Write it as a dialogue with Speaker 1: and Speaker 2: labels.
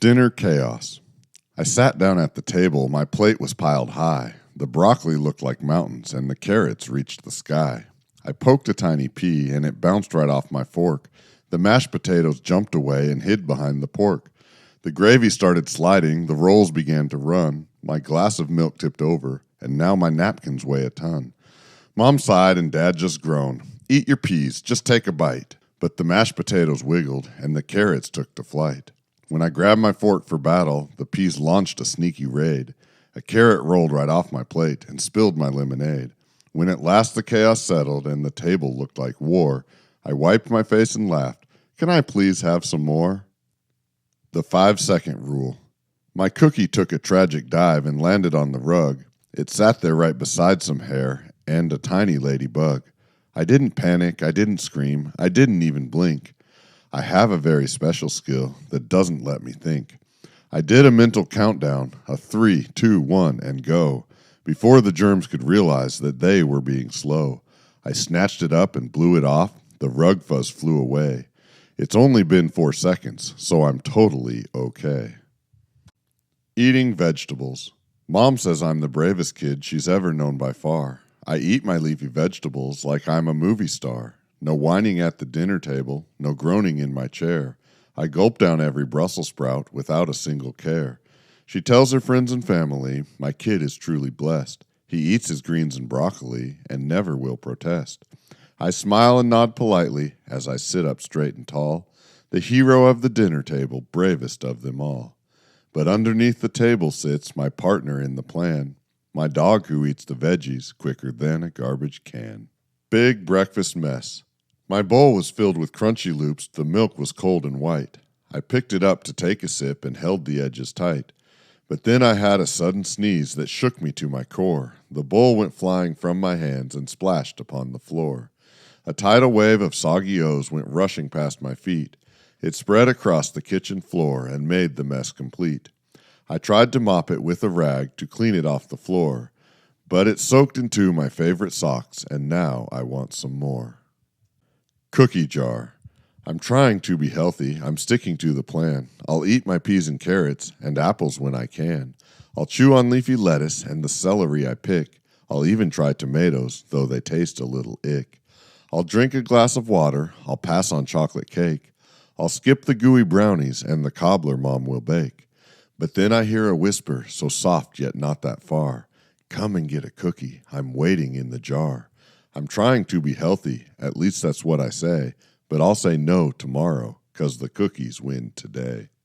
Speaker 1: Dinner chaos. I sat down at the table. My plate was piled high. The broccoli looked like mountains, and the carrots reached the sky. I poked a tiny pea, and it bounced right off my fork. The mashed potatoes jumped away and hid behind the pork. The gravy started sliding. The rolls began to run. My glass of milk tipped over, and now my napkins weigh a ton. Mom sighed, and Dad just groaned. "Eat your peas. Just take a bite." But the mashed potatoes wiggled, and the carrots took to flight. When I grabbed my fork for battle, the peas launched a sneaky raid. A carrot rolled right off my plate and spilled my lemonade. When at last the chaos settled and the table looked like war, I wiped my face and laughed. "Can I please have some more?" The 5-second rule. My cookie took a tragic dive and landed on the rug. It sat there right beside some hair and a tiny ladybug. I didn't panic, I didn't scream, I didn't even blink. I have a very special skill that doesn't let me think. I did a mental countdown, a 3, 2, 1, and go, before the germs could realize that they were being slow. I snatched it up and blew it off. The rug fuzz flew away. It's only been 4 seconds, so I'm totally okay. Eating vegetables. Mom says I'm the bravest kid she's ever known by far. I eat my leafy vegetables like I'm a movie star. No whining at the dinner table, no groaning in my chair. I gulp down every Brussels sprout without a single care. She tells her friends and family, my kid is truly blessed. He eats his greens and broccoli and never will protest. I smile and nod politely as I sit up straight and tall, the hero of the dinner table, bravest of them all. But underneath the table sits my partner in the plan, my dog who eats the veggies quicker than a garbage can. Big breakfast mess. My bowl was filled with crunchy loops, the milk was cold and white. I picked it up to take a sip and held the edges tight. But then I had a sudden sneeze that shook me to my core. The bowl went flying from my hands and splashed upon the floor. A tidal wave of soggy O's went rushing past my feet. It spread across the kitchen floor and made the mess complete. I tried to mop it with a rag to clean it off the floor, but it soaked into my favorite socks, and now I want some more. Cookie jar. I'm trying to be healthy. I'm sticking to the plan. I'll eat my peas and carrots and apples when I can. I'll chew on leafy lettuce and the celery I pick. I'll even try tomatoes, though they taste a little ick. I'll drink a glass of water. I'll pass on chocolate cake. I'll skip the gooey brownies and the cobbler Mom will bake. But then I hear a whisper, so soft yet not that far. Come and get a cookie. I'm waiting in the jar. I'm trying to be healthy, at least that's what I say, but I'll say no tomorrow, 'cause the cookies win today.